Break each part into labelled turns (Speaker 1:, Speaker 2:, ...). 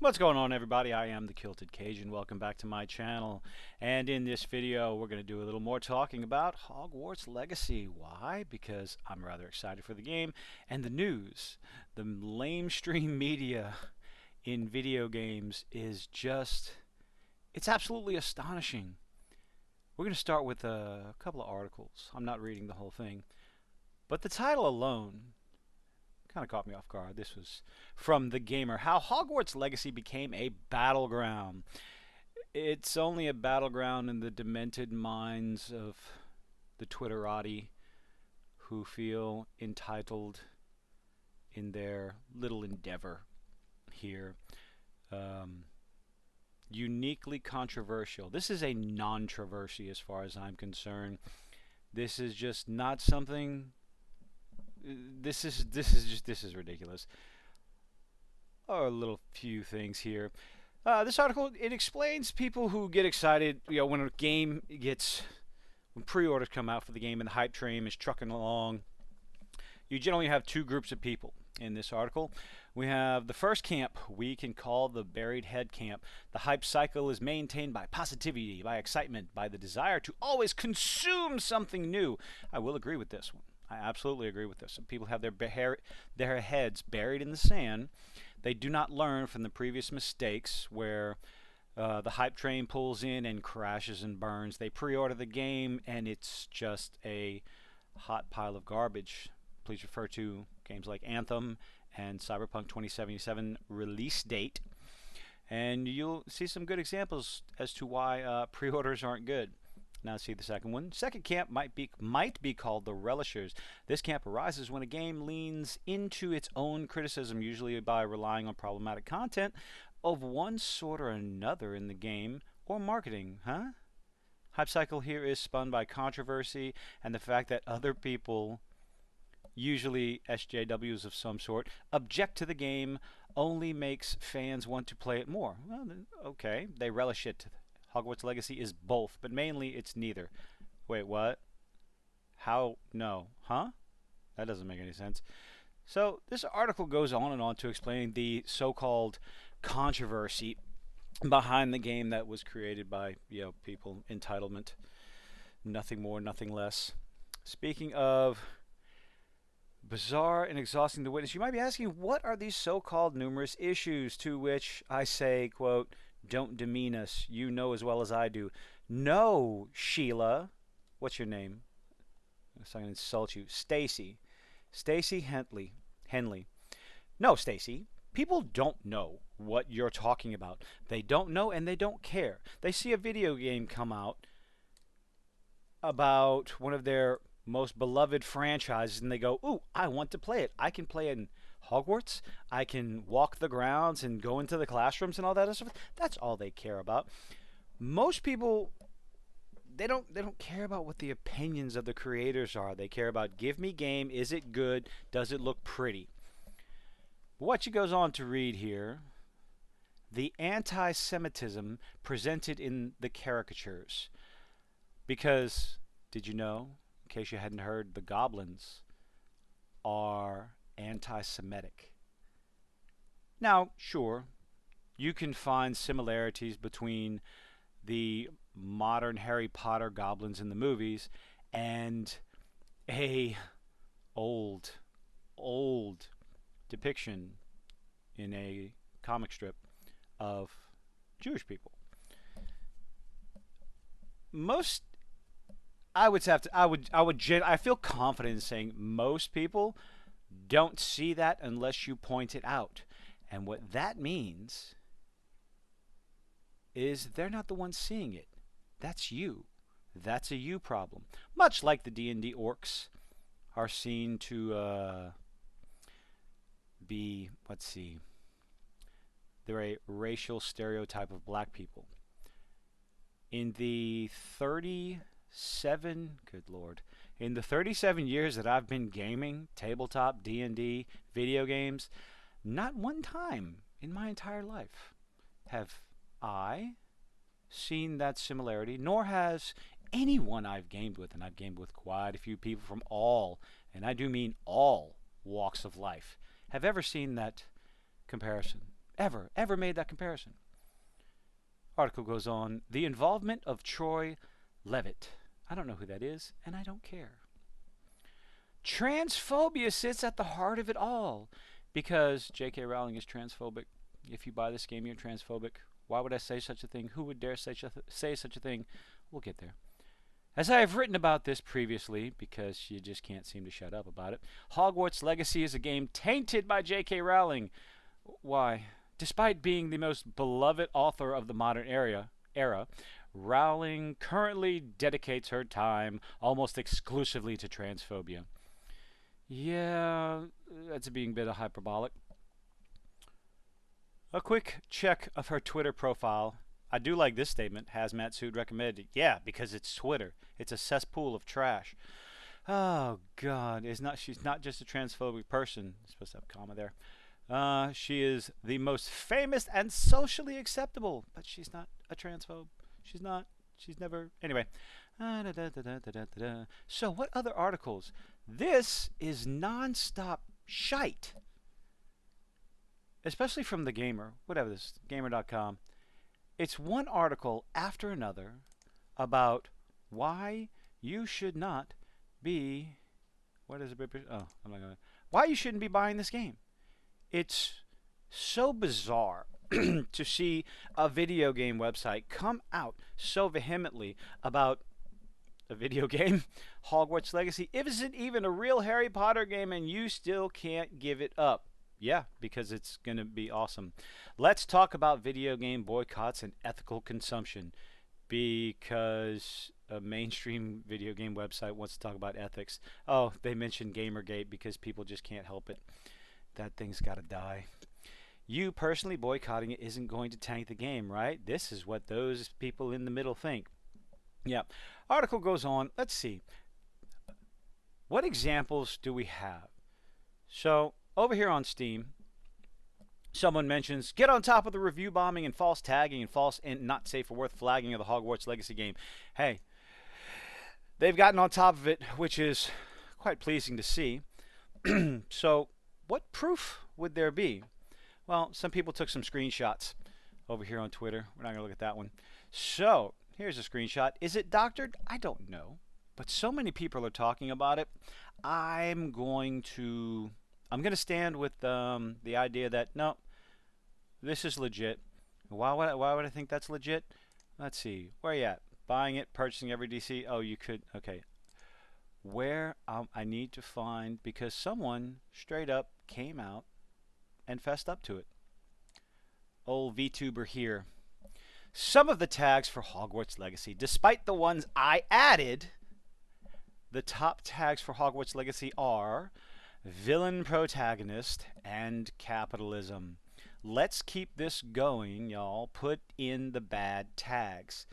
Speaker 1: What's going on, everybody? I am the Kilted Cajun. Welcome back to my channel. And in this video, we're going to do a little more talking about Hogwarts Legacy. Why? Because I'm rather excited for the game and the news. The lamestream media in video games is just, it's absolutely astonishing. We're going to start with a couple of articles. I'm not reading the whole thing, but the title alone kind of caught me off guard. This was from The Gamer. How Hogwarts Legacy became a battleground. It's only a battleground in the demented minds of the Twitterati who feel entitled in their little endeavor here. Uniquely controversial. This is a non-traversy as far as I'm concerned. This is just not something. This is ridiculous. Oh, a little few things here. This article, it explains people who get excited, when a game gets, when pre-orders come out for the game and the hype train is trucking along. You generally have two groups of people in this article. We have the first camp we can call the buried head camp. The hype cycle is maintained by positivity, by excitement, by the desire to always consume something new. I will agree with this one. I absolutely agree with this. Some people have their heads buried in the sand. They do not learn from the previous mistakes where the hype train pulls in and crashes and burns. They pre-order the game and it's just a hot pile of garbage. Please refer to games like Anthem and Cyberpunk 2077 release date, and you'll see some good examples as to why pre-orders aren't good. Now see the second one. Second camp might be called the relishers. This camp arises when a game leans into its own criticism, usually by relying on problematic content of one sort or another in the game or marketing. Hype cycle here is spun by controversy and the fact that other people, usually SJWs of some sort, object to the game only makes fans want to play it more. Well, okay, they relish it. Hogwarts Legacy is both, but mainly it's neither. Wait, what? How? No. Huh? That doesn't make any sense. So this article goes on and on to explain the so-called controversy behind the game that was created by, people. Entitlement. Nothing more, nothing less. Speaking of bizarre and exhausting to witness, you might be asking, what are these so-called numerous issues? To which I say, quote, "Don't demean us. You know as well as I do." No, Sheila. What's your name? I'm going to insult you. Stacy. Stacy Henley. No, Stacy. People don't know what you're talking about. They don't know and they don't care. They see a video game come out about one of their most beloved franchises and they go, "Ooh, I want to play it. I can play in Hogwarts. I can walk the grounds and go into the classrooms and all that other stuff." That's all they care about. Most people, they don't care about what the opinions of the creators are. They care about, give me game, is it good, does it look pretty? What she goes on to read here, the anti-Semitism presented in the caricatures. Because, did you know, in case you hadn't heard, the goblins are anti-Semitic. Now, sure, you can find similarities between the modern Harry Potter goblins in the movies and a old depiction in a comic strip of Jewish people. Most, I feel confident in saying most people don't see that unless you point it out. And what that means is they're not the ones seeing it. That's you. That's a you problem. Much like the D&D orcs are seen to be, let's see, they're a racial stereotype of black people. In the 37, good lord, in the 37 years that I've been gaming, tabletop, D&D, video games, not one time in my entire life have I seen that similarity, nor has anyone I've gamed with, and I've gamed with quite a few people from all, and I do mean all walks of life, have ever seen that comparison. ever made that comparison. Article goes on, the involvement of Troy Levitt. I don't know who that is, and I don't care. Transphobia sits at the heart of it all, because J.K. Rowling is transphobic. If you buy this game, you're transphobic. Why would I say such a thing? Who would dare say such a thing? We'll get there. As I have written about this previously, because you just can't seem to shut up about it, Hogwarts Legacy is a game tainted by J.K. Rowling. Why? Despite being the most beloved author of the modern era, Rowling currently dedicates her time almost exclusively to transphobia. Yeah, that's being a bit hyperbolic. A quick check of her Twitter profile. I do like this statement. Hazmat Suit recommended. Yeah, because it's Twitter. It's a cesspool of trash. Oh God, she's not just a transphobic person. I'm supposed to have a comma there. She is the most famous and socially acceptable, but she's not a transphobe. She's not. She's never. Anyway. So what other articles? This is non-stop shite. Especially from The Gamer, whatever this, gamer.com. It's one article after another about why you should not be, what is it? Oh, I'm not gonna. Why you shouldn't be buying this game. It's so bizarre to see a video game website come out so vehemently about a video game, Hogwarts Legacy. It isn't even a real Harry Potter game and you still can't give it up. Yeah, because it's going to be awesome. Let's talk about video game boycotts and ethical consumption, because a mainstream video game website wants to talk about ethics. Oh, they mentioned Gamergate because people just can't help it. That thing's got to die. You personally boycotting it isn't going to tank the game, right? This is what those people in the middle think. Yeah. Article goes on. Let's see. What examples do we have? So, over here on Steam, someone mentions, get on top of the review bombing and false tagging and false and not safe for work flagging of the Hogwarts Legacy game. Hey, they've gotten on top of it, which is quite pleasing to see. So, what proof would there be? Well, some people took some screenshots over here on Twitter. We're not going to look at that one. So, here's a screenshot. Is it doctored? I don't know. But so many people are talking about it. I'm going to stand with the idea that, no, this is legit. Why would I think that's legit? Let's see. Where are you at? Buying it, purchasing every DC? Oh, you could. Okay. Where I need to find, because someone straight up came out and fessed up to it. Old VTuber here. Some of the tags for Hogwarts Legacy, despite the ones I added, the top tags for Hogwarts Legacy are villain protagonist and capitalism. Let's keep this going, y'all. Put in the bad tags.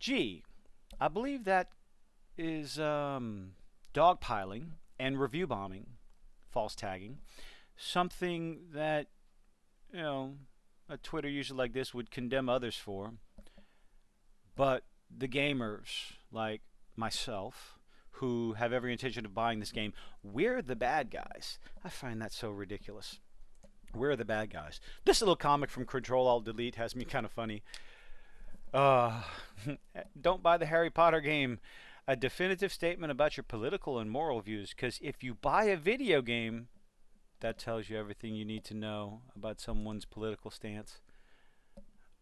Speaker 1: Gee, I believe that is dogpiling and review bombing, false tagging. Something that, you know, a Twitter user like this would condemn others for. But the gamers, like myself, who have every intention of buying this game, we're the bad guys. I find that so ridiculous. We're the bad guys. This little comic from Control-Alt-Delete has me kind of funny. Don't buy the Harry Potter game. A definitive statement about your political and moral views, because if you buy a video game, that tells you everything you need to know about someone's political stance.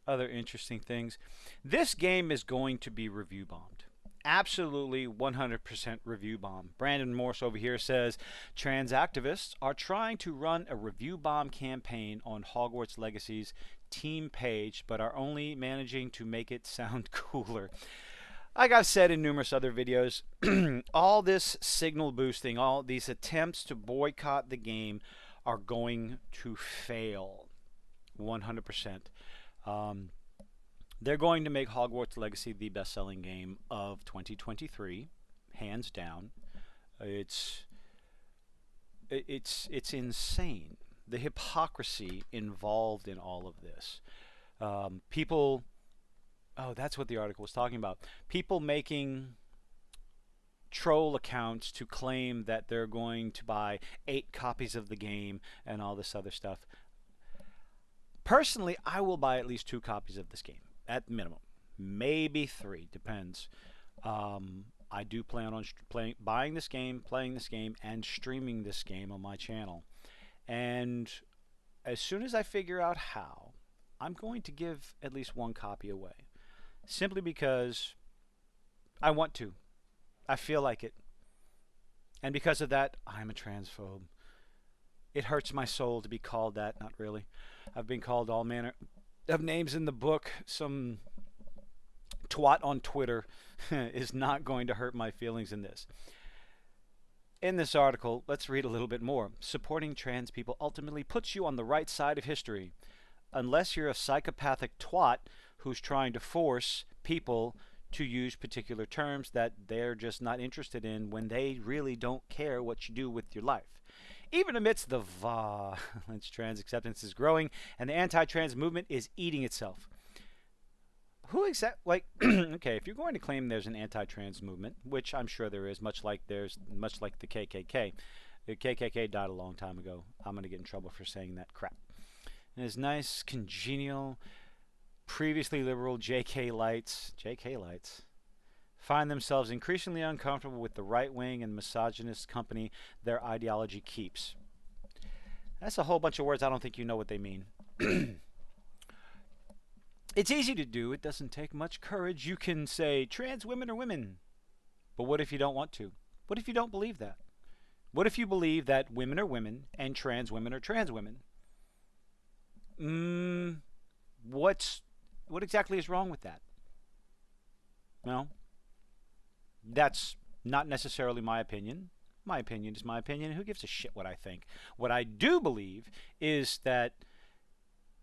Speaker 1: Other interesting things. This game is going to be review bombed. Absolutely 100% review bomb. Brandon Morse over here says, trans activists are trying to run a review bomb campaign on Hogwarts Legacy's team page, but are only managing to make it sound cooler. Like I've said in numerous other videos, all this signal boosting, all these attempts to boycott the game are going to fail 100%. They're going to make Hogwarts Legacy the best-selling game of 2023, hands down. It's insane, the hypocrisy involved in all of this. People, oh, that's what the article was talking about. People making troll accounts to claim that they're going to buy 8 copies of the game and all this other stuff. Personally, I will buy at least 2 copies of this game at minimum, maybe 3, depends. I do plan on buying this game, playing this game, and streaming this game on my channel. And as soon as I figure out how, I'm going to give at least 1 copy away, simply because I want to. I feel like it. And because of that, I'm a transphobe. It hurts my soul to be called that. Not really. I've been called all manner of names in the book. Some twat on Twitter is not going to hurt my feelings in this. In this article, let's read a little bit more. Supporting trans people ultimately puts you on the right side of history. Unless you're a psychopathic twat who's trying to force people to use particular terms that they're just not interested in when they really don't care what you do with your life. Even amidst the violence, trans acceptance is growing and the anti-trans movement is eating itself. Who like okay, if you're going to claim there's an anti-trans movement, which I'm sure there is, much like the KKK. The KKK died a long time ago. I'm going to get in trouble for saying that crap. And there's nice, congenial, previously liberal JK lights find themselves increasingly uncomfortable with the right-wing and misogynist company their ideology keeps. That's a whole bunch of words I don't think you know what they mean. It's easy to do. It doesn't take much courage. You can say trans women are women. But what if you don't want to? What if you don't believe that? What if you believe that women are women and trans women are trans women? What exactly is wrong with that? Well, that's not necessarily my opinion. My opinion is my opinion. Who gives a shit what I think? What I do believe is that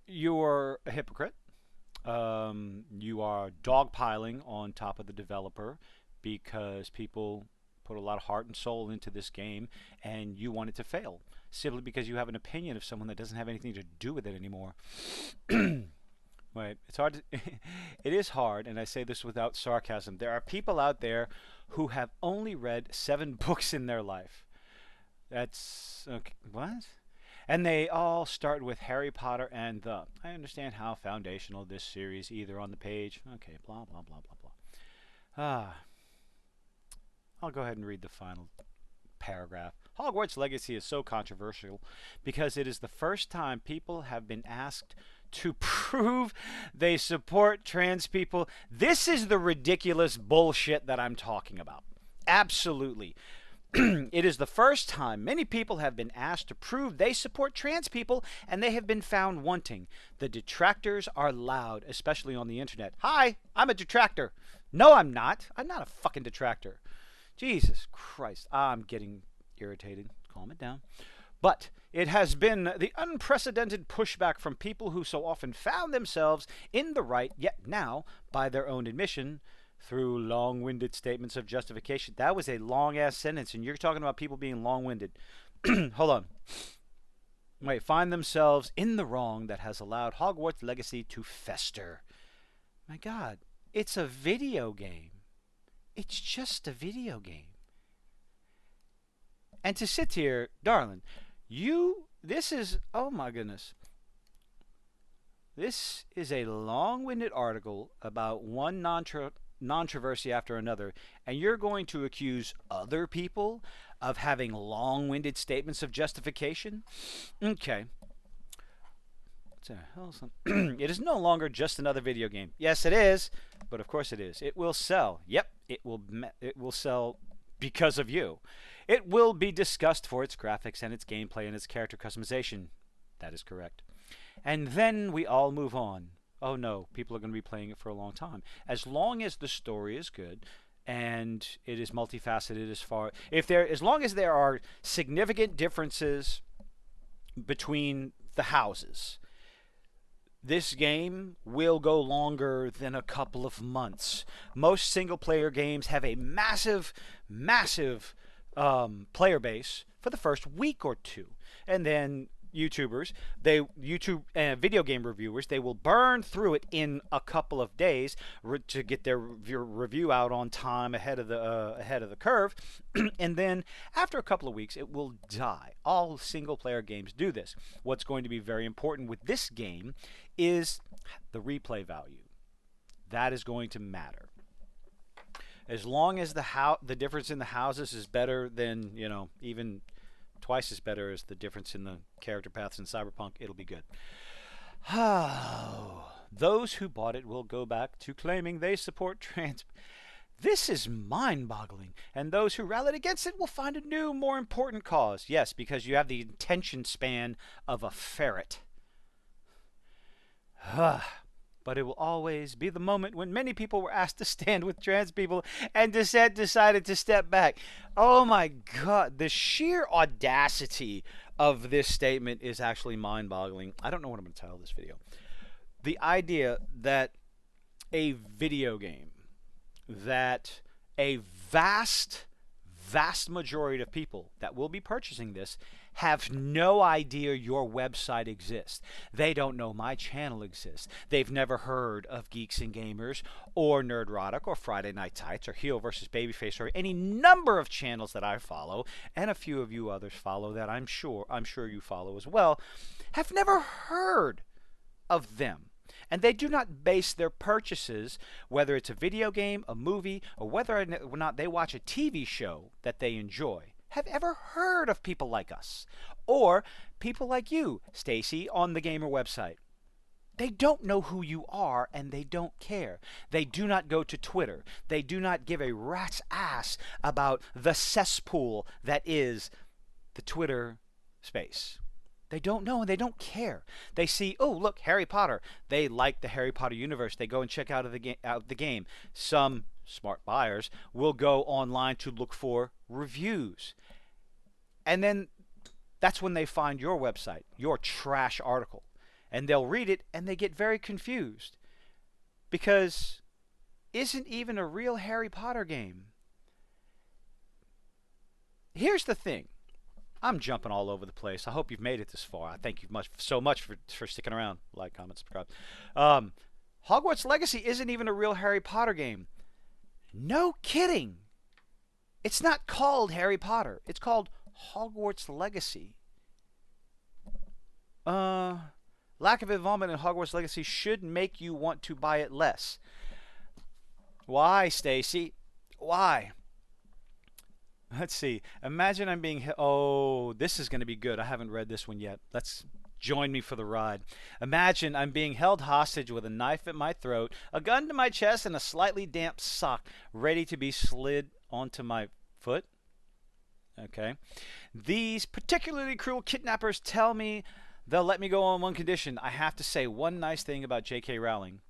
Speaker 1: you're a hypocrite. You are dogpiling on top of the developer because people put a lot of heart and soul into this game and you want it to fail simply because you have an opinion of someone that doesn't have anything to do with it anymore. Right. It's hard to it is hard, and I say this without sarcasm. There are people out there who have only read 7 books in their life. That's okay. What? And they all start with Harry Potter and the. I understand how foundational this series, either on the page. Okay, blah, blah, blah, blah, blah. I'll go ahead and read the final paragraph. Hogwarts Legacy is so controversial because it is the first time people have been asked to prove they support trans people. This is the ridiculous bullshit that I'm talking about. Absolutely. It is the first time many people have been asked to prove they support trans people, and they have been found wanting. The detractors are loud, especially on the internet. Hi, I'm a detractor. No, I'm not. I'm not a fucking detractor. Jesus Christ. I'm getting irritated. Calm it down. But it has been the unprecedented pushback from people who so often found themselves in the right, yet now, by their own admission, through long-winded statements of justification. That was a long-ass sentence, and you're talking about people being long-winded. Hold on. Wait, find themselves in the wrong that has allowed Hogwarts Legacy to fester. My God, it's a video game. It's just a video game. And to sit here, darling, this is, oh my goodness. This is a long-winded article about one controversy after another, and you're going to accuse other people of having long-winded statements of justification? Okay. What the hell is that? It is no longer just another video game. Yes, it is, but of course it is. It will sell. Yep, it will sell because of you. It will be discussed for its graphics and its gameplay and its character customization. That is correct. And then we all move on. Oh no, people are going to be playing it for a long time. As long as the story is good and it is multifaceted as long as there are significant differences between the houses, this game will go longer than a couple of months. Most single-player games have a massive player base for the first week or two. And then YouTubers, YouTube video game reviewers, they will burn through it in a couple of days to get their review out on time ahead of the curve, and then after a couple of weeks, it will die. All single player games do this. What's going to be very important with this game is the replay value. That is going to matter. As long as the difference in the houses is better than, even twice as better as the difference in the character paths in Cyberpunk, it'll be good. Those who bought it will go back to claiming they support trans. This is mind-boggling. And those who rallied against it will find a new, more important cause. Yes, because you have the attention span of a ferret. But it will always be the moment when many people were asked to stand with trans people and dissent decided to step back. Oh my God, the sheer audacity of this statement is actually mind-boggling. I don't know what I'm going to title this video. The idea that a video game, that a vast majority of people that will be purchasing this have no idea your website exists. They don't know my channel exists. They've never heard of Geeks and Gamers or Nerdrotic or Friday Night Tights or Heel versus Babyface or any number of channels that I follow, and a few of you others follow that I'm sure you follow as well, have never heard of them. And they do not base their purchases, whether it's a video game, a movie, or whether or not they watch a TV show that they enjoy, have ever heard of people like us. Or people like you, Stacy, on the Gamer website. They don't know who you are, and they don't care. They do not go to Twitter. They do not give a rat's ass about the cesspool that is the Twitter space. They don't know and they don't care. They see, oh, look, Harry Potter. They like the Harry Potter universe. They go and check out the game. Some smart buyers will go online to look for reviews. And then that's when they find your website, your trash article. And they'll read it and they get very confused. Because isn't even a real Harry Potter game. Here's the thing. I'm jumping all over the place. I hope you've made it this far. I thank you so much for sticking around. Like, comment, subscribe. Hogwarts Legacy isn't even a real Harry Potter game. No kidding. It's not called Harry Potter. It's called Hogwarts Legacy. Lack of involvement in Hogwarts Legacy should make you want to buy it less. Why, Stacy? Why? Let's see. Imagine I'm being... Oh, this is going to be good. I haven't read this one yet. Let's join me for the ride. Imagine I'm being held hostage with a knife at my throat, a gun to my chest, and a slightly damp sock ready to be slid onto my foot. Okay. These particularly cruel kidnappers tell me they'll let me go on one condition. I have to say one nice thing about J.K. Rowling.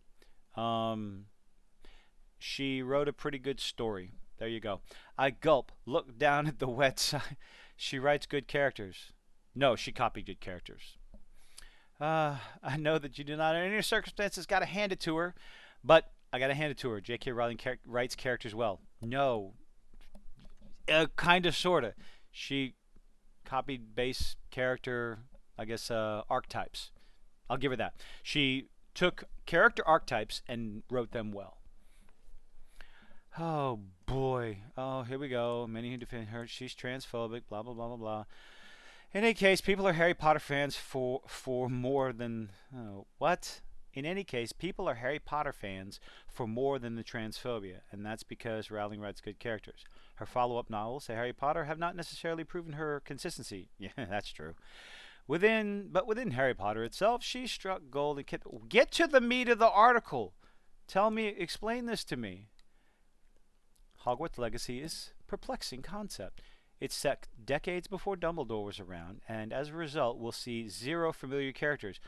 Speaker 1: She wrote a pretty good story. There you go. I gulp, look down at the wet side. She writes good characters. No, she copied good characters. I know that you do not, in any circumstances, got to hand it to her, but I got to hand it to her. J.K. Rowling writes characters well. No. Kind of, sort of. She copied base character, I guess, archetypes. I'll give her that. She took character archetypes and wrote them well. Oh boy. Oh, here we go. Many who defend her. She's transphobic. Blah, blah, blah, blah, blah. In any case, people are Harry Potter fans for more than... Oh, what? In any case, people are Harry Potter fans for more than the transphobia, and that's because Rowling writes good characters. Her follow-up novels, say Harry Potter, have not necessarily proven her consistency. Yeah, that's true. Within Harry Potter itself, she struck gold and get to the meat of the article. Explain this to me. Hogwarts Legacy is a perplexing concept. It's set decades before Dumbledore was around, and as a result, we'll see 0 familiar characters.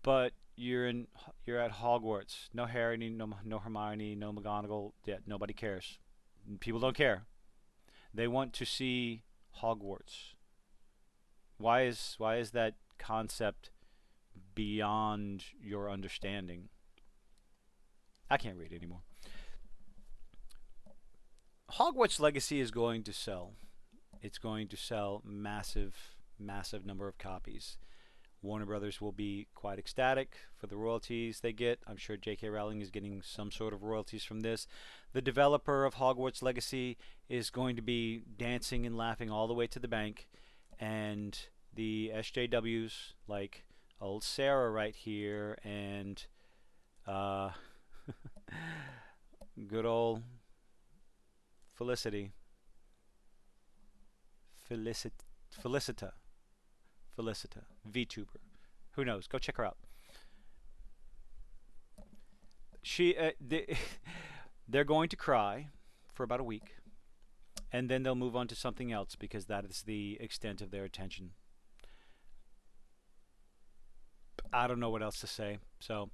Speaker 1: But you're at Hogwarts. No Harry, no Hermione, no McGonagall. Yeah, nobody cares. People don't care. They want to see Hogwarts. Why is that concept beyond your understanding? I can't read anymore. Hogwarts Legacy is going to sell. It's going to sell massive massive number of copies. Warner Brothers will be quite ecstatic for the royalties they get. I'm sure J.K. Rowling is getting some sort of royalties from this. The developer of Hogwarts Legacy is going to be dancing and laughing all the way to the bank. And the SJWs, like old Sarah right here, and good old Felicity. Felicita. VTuber. Who knows? Go check her out. They're going to cry for about a week, and then they'll move on to something else because that is the extent of their attention. I don't know what else to say. So,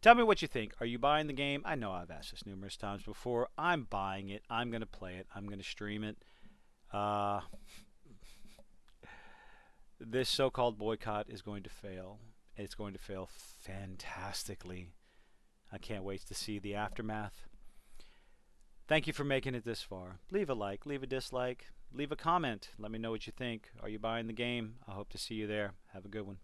Speaker 1: tell me what you think. Are you buying the game? I know I've asked this numerous times before. I'm buying it. I'm going to play it. I'm going to stream it. This so-called boycott is going to fail. It's going to fail fantastically. I can't wait to see the aftermath. Thank you for making it this far. Leave a like, leave a dislike, leave a comment. Let me know what you think. Are you buying the game? I hope to see you there. Have a good one.